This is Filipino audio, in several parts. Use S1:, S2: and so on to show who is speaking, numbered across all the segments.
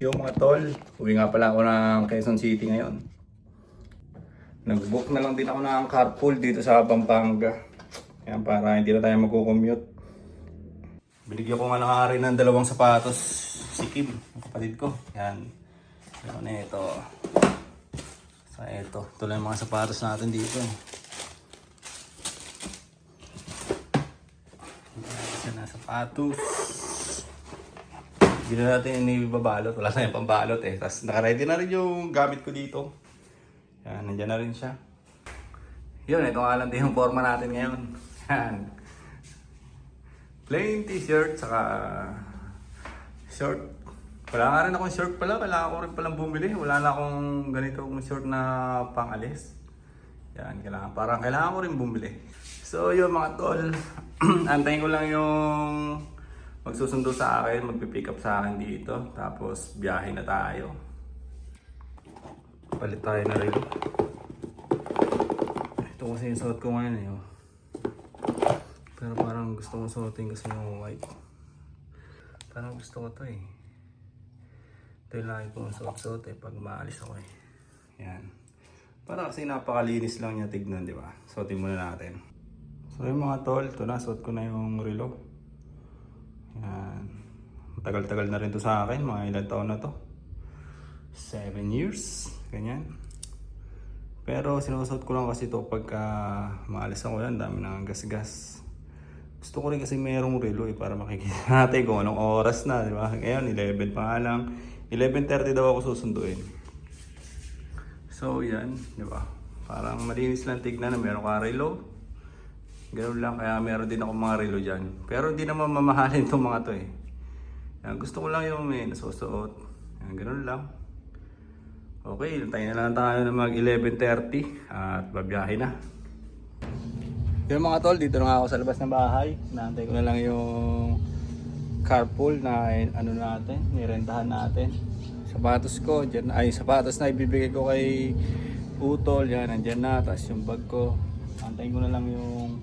S1: Yung mga tol, uwi nga pala ako ng Quezon City ngayon. Nag-book na lang din ako ng carpool dito sa Pampanga. Yan, para hindi na tayo magko-commute. Binigyan ko nga ng ari ng dalawang sapatos si Kim, ang kapatid ko. Yan. Yan na ito. So ito lang yung mga sapatos natin dito. Yan na sapatos. Hindi na natin inibabalot. Wala na yung pambalot eh. Tapos nakaready na rin yung gamit ko dito. Yan, nandiyan na rin siya. Yun, ito nga lang din yung forma natin ngayon. Yan. Plain t-shirt, saka short. Wala nga rin akong short pala. Kailangan ko rin palang bumili. Wala na akong ganitong short na pang-alis. Yan, kailangan ko rin bumili. So yun mga tol. Antayin ko lang yung magsusundo sa akin, magpipick up sa akin dito. Tapos biyahe na tayo. Palit tayo na rin. Ito kasi yung suot ko ngayon eh. Pero parang gusto kong suotin kasi yung white. Parang gusto ko to eh. Ito yung lagi kong suot-suot eh pag maalis ako eh. Yan. Para kasi napakalinis lang niya tignan, di ba? Suotin muna natin. So yung mga tol, ito na, suot ko na yung relo. Yan. Matagal-tagal na rin to sa akin, mga ilang taon na to. 7 years, ganyan. Pero sinusuot ko lang kasi ito pagka maalis ako yan, dami nang gas-gas. Gusto ko rin kasi mayroong relo eh, para makikita natin kung anong oras na, di ba? Ngayon, 11 pa nga lang. 11:30 daw ako susunduin. So yan, di ba? Parang malinis lang tignan na meron ka relo. Ganun lang, kaya meron din ako mga relo dyan. Pero hindi naman mamahalin itong mga to eh. Yan, gusto ko lang yung may nasusuot. Yan, ganun lang. Okay, tayo na lang tayo na mag 11:30 at babiyahe na. Yung mga tol, dito na ako sa labas ng bahay. Naantay ko na lang yung carpool na ano natin, nirentahan natin. Sapatos ko, dyan, ay sapatos na ibibigay ko kay Utol, yan, nandyan na. Tapos yung bag ko, antayin ko na lang yung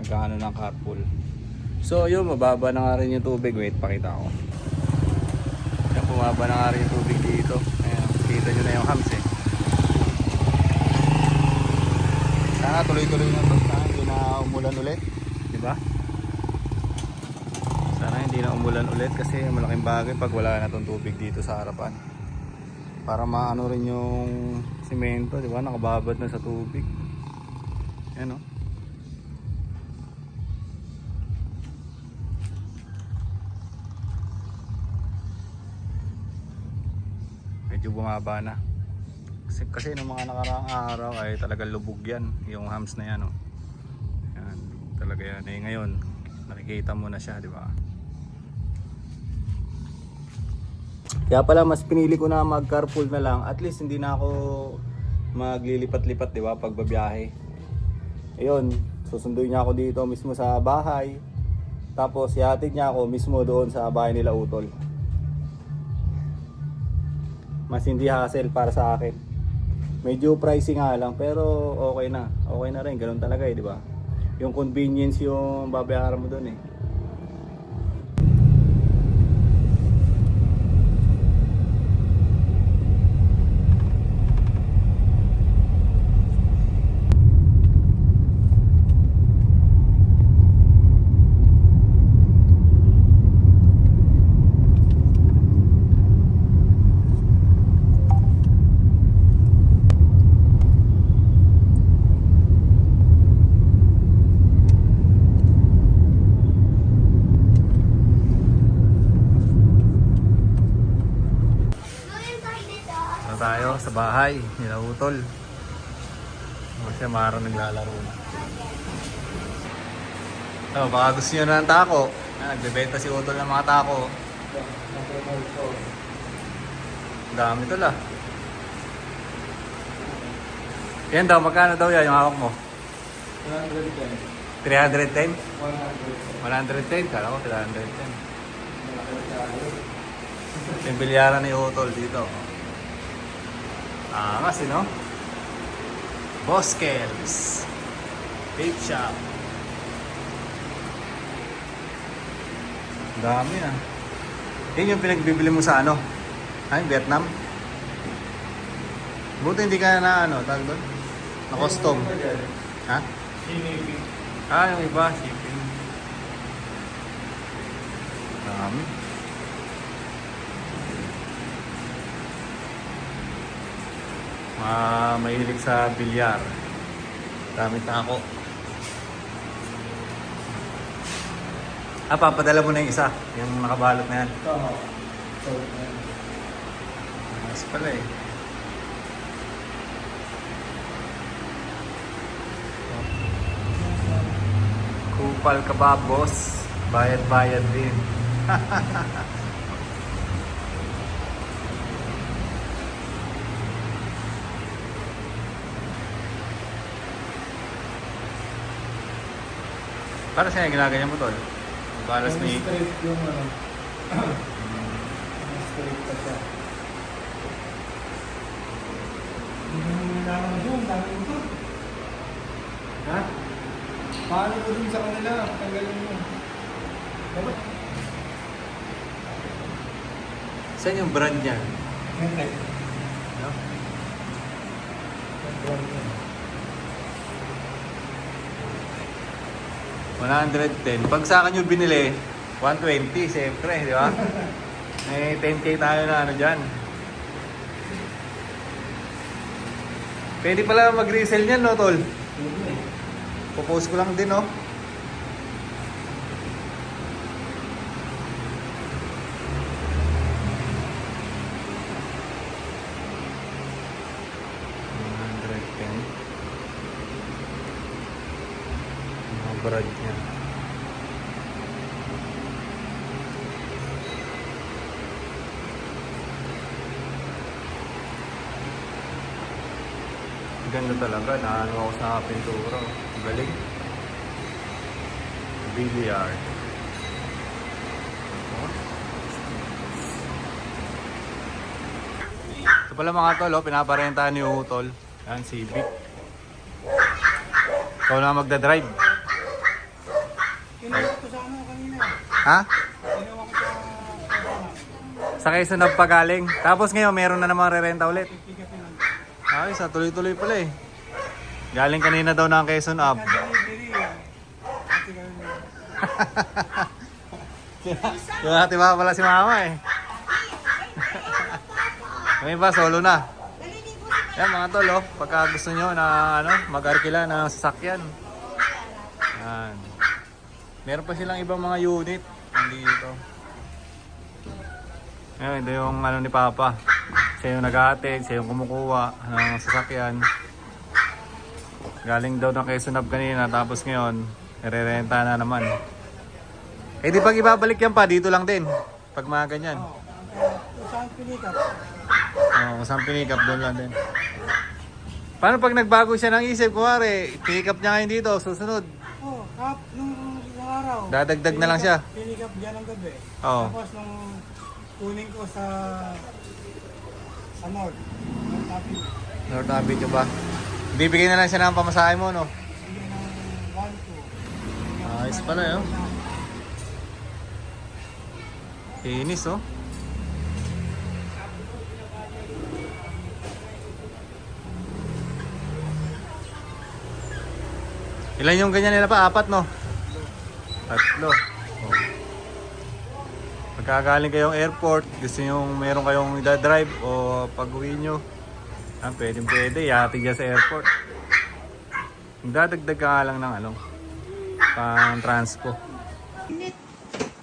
S1: nagkaano ng carpool. So yun, mababa na nga rin yung tubig. Wait, pakita ko. Yan, bumaba na nga rin yung tubig dito. Ayan, kita nyo na yung hams eh. Sana tuloy-tuloy na ito. Sana hindi na umulan ulit, di ba? Sana hindi na umulan ulit kasi malaking bagay pag wala na itong tubig dito sa harapan. Para maano rin yung simento, di ba? Nakababad na sa tubig. Ayan o. Medyo bumaba na. Kasi nung mga nakaraang araw ay talagang lubog yan, yung hams na yan, oh. Yan, talaga yan. Eh ngayon, nakikita mo na siya, di ba? Kaya pala mas pinili ko na mag-carpool na lang. At least hindi na ako maglilipat-lipat, di ba, pag babiyahe. Ayun, susunduin niya ako dito mismo sa bahay. Tapos ihatid niya ako mismo doon sa bahay nila Utol. Mas hindi hassle para sa akin. Medyo pricey nga lang pero okay na. Okay na rin, ganoon talaga eh, di ba? Yung convenience yung babayaran mo doon eh. Tayo sa bahay nila Utol. Kasi Mara naglalaro na. So, baka gusto nyo na ng tako. Nagbebenta si Utol ng mga tako. Dami to lah. Yan daw, magkano daw yan yung hawak mo? 310. 310? 110? Kala ko 310. Yung bilyaran ni Utol dito. Kasi no? Boskells Vape Shop. Dami ah. Yun yung pinagbibili mo sa ano? Ay, Vietnam? Buti hindi ka na ano, tawag doon? Na custom. Ha?
S2: Shipping.
S1: Ah, yung iba, shipping. Marami. Mahilig sa bilyar. Daming tako. Ah, papadala mo na yung isa. Yung nakabalot na yan.
S2: Oo. So,
S1: Mas pala eh. Kupal ka ba, boss? Bayad-bayad din. Para sa'yo, ginaganyan mo tol. Balas ni...
S2: straight yung ano. Straight pa siya. Hindi mo nilaman doon, dami ito. Ha? Paano ko dun sa kanila? Tanggalin mo. Dapat?
S1: Saan yung brand niya?
S2: Hindi.
S1: No?
S2: Yung brand niya.
S1: 110. Pag sa akin yung binili, 120, siyempre, di ba? May 10k tayo na ano dyan. Pwede pala mag-resell niyan, no, tol?
S2: Hindi.
S1: Popost ko lang din, no? Brad niya. Ganda talaga, naano ako sa pintura. Galing. Billiard. Ito pala mga tol, oh, pinaparenta ni Utol. Yan, Civic. Ikaw na magdadrive.
S2: Kinuha ko sa ano kanina.
S1: Ha?
S2: Kinuha ko sa...
S1: Sa Quezon nagpagaling. Tapos ngayon, meron na naman re-renta ulit.
S2: Pipikapin lang.
S1: Ayos, tuloy-tuloy pala eh. Galing kanina daw ng Quezon up.
S2: Delivery. Ate kami.
S1: Yung ate ba pala si mama eh. Kami ba, solo na. Yan mga tol, oh, pagka gusto nyo na ano, mag-arkila ng sasakyan. Yan. Meron pa silang ibang mga unit. Nandito. Yan, ito yung ano ni Papa. Siya yung nag-aatid, siya yung kumukuha ng sasakyan. Galing daw ng Quezon Hub kanina, tapos ngayon, nire-renta na naman. Eh di pag ibabalik yan pa, dito lang din. Pag mga ganyan.
S2: Saan pinikap?
S1: Oo, kung saan pinikap, doon lang din. Paano pag nagbago siya ng isip, kuwari, pinikap niya ngayon dito, susunod.
S2: Oh, nung isang araw.
S1: Dadagdag na lang siya.
S2: Pinikap dyan ng gabi.
S1: Oo.
S2: Tapos nung kunin ko sa North. North Avenue.
S1: North Avenue ba? Bibigyan na lang siya ng pamasahe mo, no?
S2: Bigyan ng 1-2.
S1: Ayos pala, yun. Inis, oh. Ilan yung ganyan nila pa? 4, no? 3. Oh. Pagkagaling kayong airport, gusto nyo meron kayong idadrive o pag-uwi nyo, pwede, yati dyan sa airport. Dadagdag ka lang ng ano, pang transpo.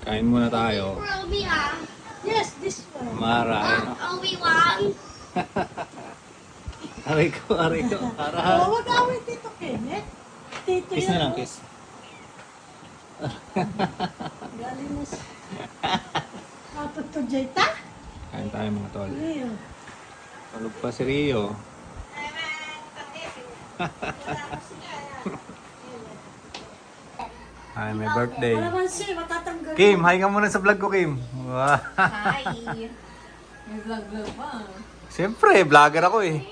S1: Kain muna tayo.
S3: Yes, this one.
S1: Mara, ayun.
S3: Obi-Wan.
S1: Aray ko. Para.
S3: Oh, mag-awit dito, Kenneth. Tito
S1: Kiss na lang, kiss.
S3: Galing mo sa... Kapag to, Jayta?
S1: Kain tayo mga tol.
S3: Rio.
S1: Tulog pa si Rio. Ay, may birthday.
S3: Para siya, matatanggal.
S1: Kim, hi ka muna sa vlog ko, Kim. Wow.
S4: Hi. May vlog pa.
S1: Siyempre, vlogger ako eh.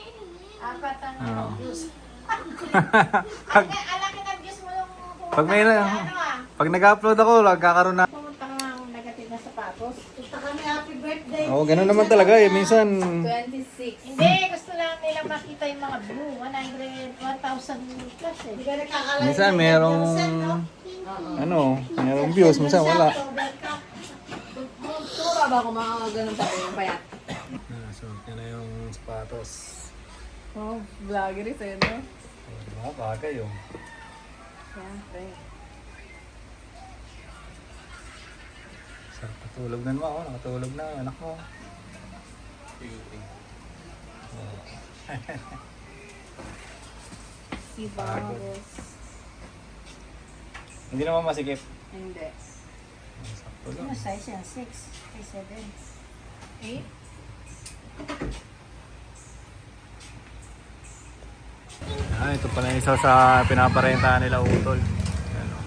S4: Apat ang
S1: Oo.
S4: views.
S1: pag,
S4: Alaki ng views mo yung
S1: pag may pag nag-upload ako, nagkakaroon na.
S4: pumunta ka ng negative na sapatos.
S3: Punta kami, happy birthday.
S2: Oo, ganun naman talaga eh. Minsan,
S4: 26.
S3: Hindi, gusto lang nila makita yung mga view. 1,000 plus eh. Hindi ka nakakalain.
S2: minsan merong, merong views, minsan wala.
S4: Tura ba kung mga ganun pa rin yung payat?
S2: Suot niya na yung sapatos.
S4: Oh, vloggeries eh, no?
S2: Diba, bagay oh.
S4: Siyempre.
S2: Sarap natulog na naman ako, nakatulog na anak mo.
S4: Si Bagos.
S2: Hindi naman masikip.
S4: Hindi.
S2: Sakto lang.
S3: Ano size yan? 6 ay 7.
S4: 8?
S2: Ito pala yung isa sa pinaparentahan nila utol. Ayan, oh.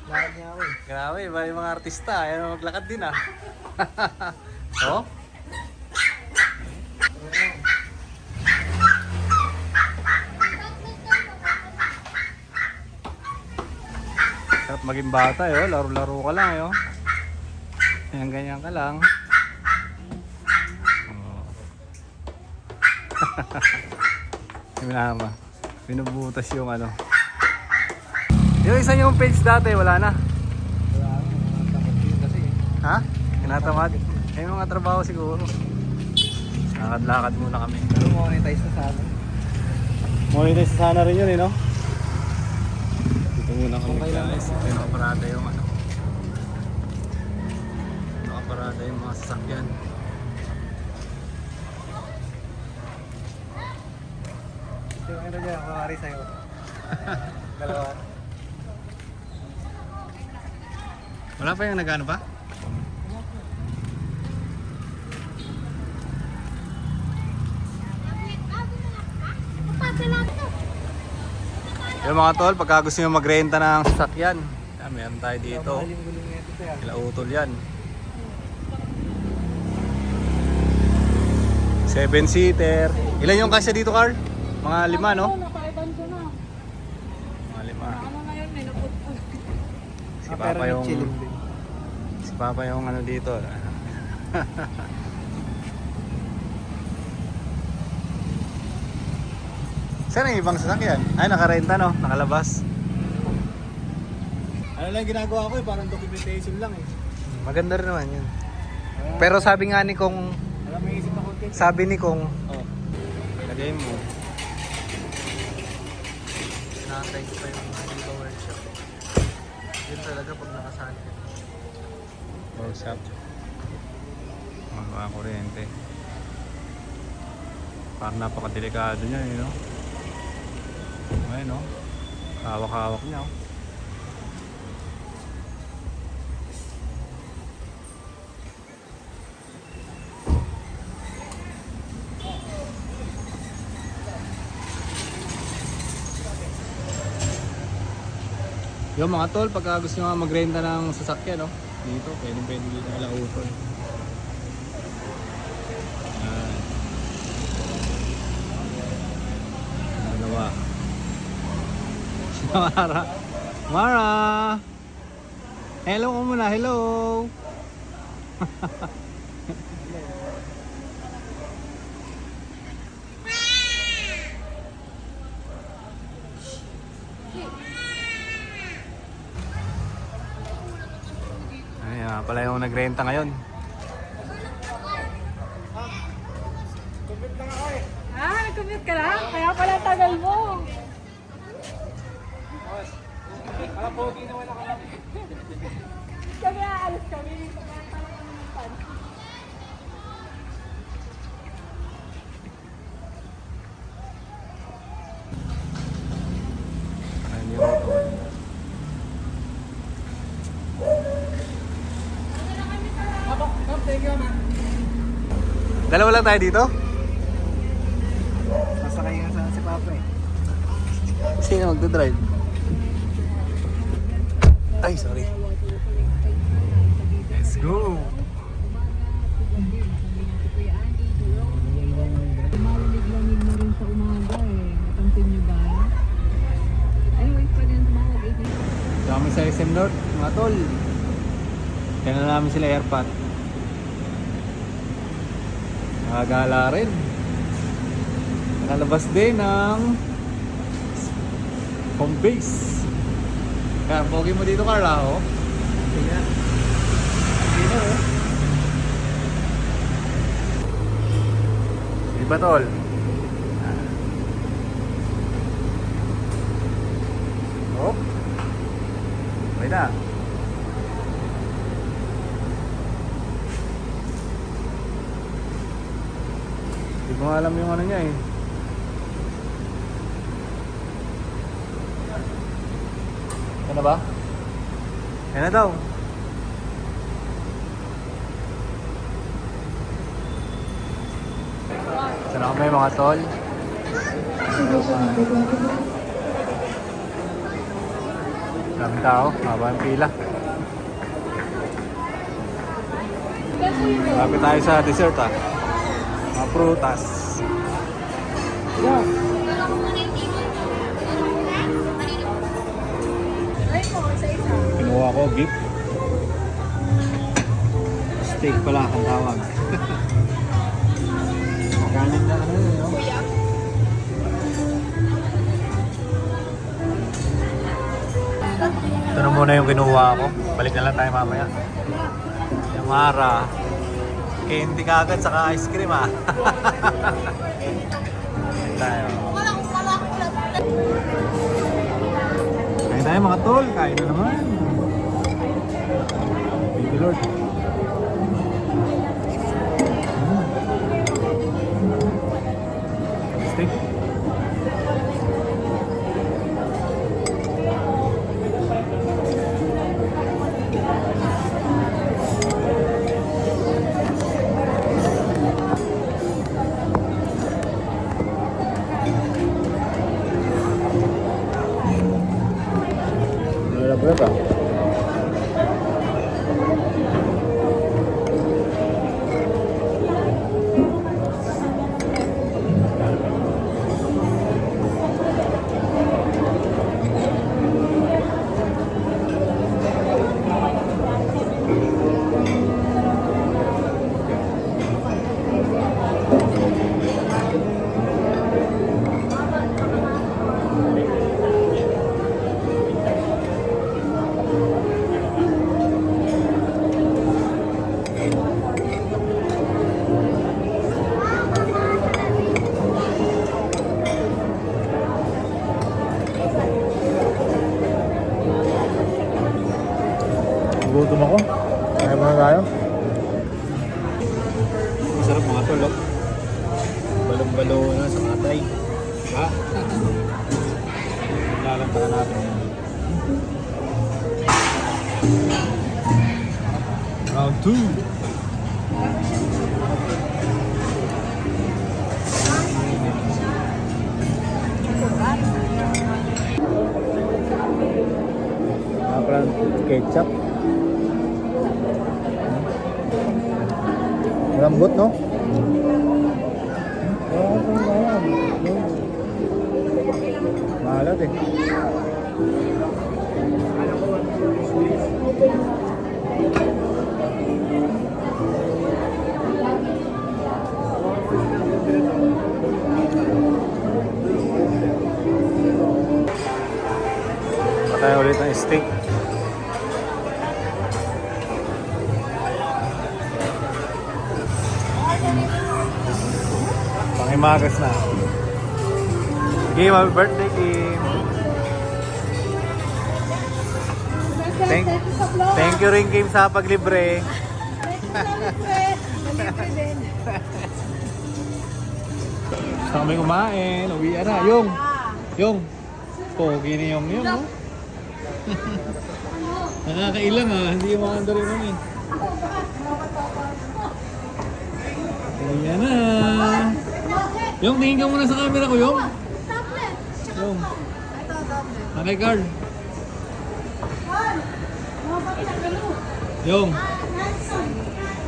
S3: Bakit niya ako eh.
S2: Grabe, iba yung mga artista. Ayan, maglakad din ah. Oh? Sarap maging bata eh, oh. Laro-laro ka lang eh, oh. Ayan, ganyan ka lang. Oh. Yung minama. Binubutas yung ano. Yung isa yung page dati, wala na. Ha? Tinatamad? Eh, mga trabaho siguro. Lakad-lakad muna kami.
S3: Pero monetize na sana.
S2: Monetize sana rin yun eh, no? Dito muna kami guys. Ito yung nakaparada yung ano. Nakaparada yung mga sasakyan.
S3: Ito yung ano dyan, kumari sa'yo. Dalawa.
S2: Wala pa yung nagano pa? Yung mga tol, pagka gusto nyo magrenta ng sasakyan, yan, meron tayo dito. Kila utol yan. 7-seater. Ilan yung kasya dito, Carl? Mga 5, no?
S4: Nakaiban ko na.
S2: Mga 5.
S4: Ano na yun, may naputput.
S2: Si Papa yung... Si Papa yung ano dito. Saan ang ibang sasakyan? Ay, nakarenta no? Nakalabas.
S3: Ano lang ginagawa ko eh, parang documentation lang eh.
S2: Maganda rin naman yun. Pero sabi nga ni Kong,
S3: Alam may isip na content.
S2: sabi ni Kong,
S3: Oh.
S2: lagay mo. Nakatay ko pa yung dito workshop. Yun talaga pag nakasali. Workshop. Mga kuryente. Parang napakadelikado niya, you know? Ayun, no? Hawak-hawak niya, oh. Yung mga tol, pagka gusto nyo nga magrenta ng sasakyan, no? Dito, pwede dito nila utol. Yan. Dalawa. Si Mara. Mara! Hello ko muna, hello! Ayan pala yung nagrenta ngayon.
S4: Ah, nag-commute ka na? Kaya pala tagal mo. Kami aalis kami.
S2: Ayan yung utol. Dalawa lang tayo dito?
S3: Masakay nga sana si Papa eh.
S2: Sino magdadrive? Ay, sorry. Let's go!
S4: Malamig-lamig na rin sa umaga eh. Napansin niyo ba? Anyway, pwede na tumawag.
S2: Kami sa SM North, mga tol. Kaya na namin sila airpot. Nakagala rin. Nakalabas din ng home base. Kaya, pogi mo dito, Carla, oh. Tingnan. Dito, oh. Di ba, tol? Oh. Okay na. Hindi ko nga alam yung ano niya eh. Yan na ba? Yan na daw. Sana kami mga tol. Maraming tao, haba ang pila. Malapit tayo sa dessert ah. Mga prutas. Yeah. Kinuha ko gift. Steak pala ang tawag. Kanin na ano yun, no? Ito na muna yung kinuha ko. Balik na lang tayo mamaya. Yung Mara. Candy kagad saka ice cream ah. Kain tayo. Kain tayo mga tol. Kain na naman. Thank you Lord. Steak. Berapa? Gutom ako. Kaya muna tayo. Masarap mga tulog. Balong-balo na sa matay. Ha? Lalantakan natin. Round 2. Parang ketchup. Lambot, no? Mahalat eh. Patay ulit ang steak. Pangimagas na. Game, happy birthday, Kim. Thank you rin, Kim, sa paglibre. Gusto kami kumain. Uwi na. Yung. Pogi ni yung. Oh. Nakakailang ah. Hindi yung mga rin nun eh. Ayan na. Yung, tingin ka muna sa camera ko, yung. Yung. Okay, Carl.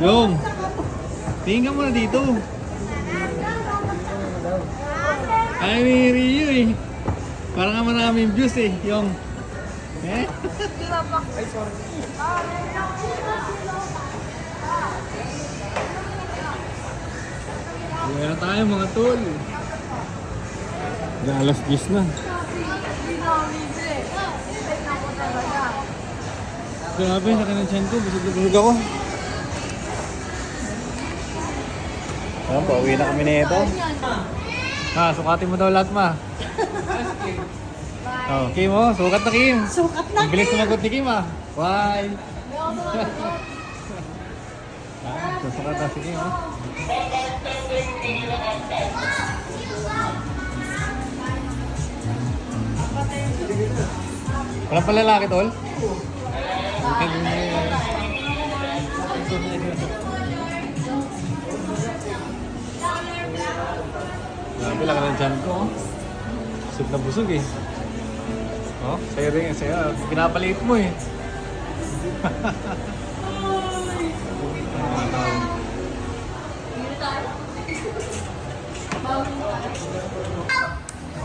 S2: Yung. Tingin ka muna dito. Ay, may Rio eh. Parang nga maraming views eh. Yung. Ay, sorry.
S1: Uwi na tayo mga tol. Alas 10 na. Grabe, sa kanang tiyan ko. Busog na busog ako. Ayan, pauwi na kami nito. Ha, sukatin mo daw lahat, ma. Oh, Kim, oh. Sukat na, Kim.
S3: Sukat na.
S1: Ang bilis sumagot ni Kim, ah. Bye. Susukat na si Kim, oh. Walang palalaki, tol? Grabe lang ng tiyan ko, oh. Busog na busog, eh. Oh, sa'yo rin, sa'yo. Pinapalit mo, eh.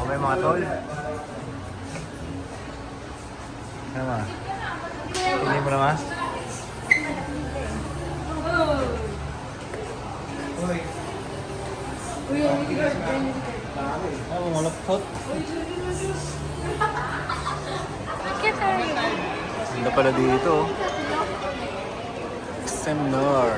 S1: Okay mga tol. Ano ba? Hindi mo naman? Ano mo malapot?
S4: Bakit tayo?
S1: Ganda pala dito. Seminar.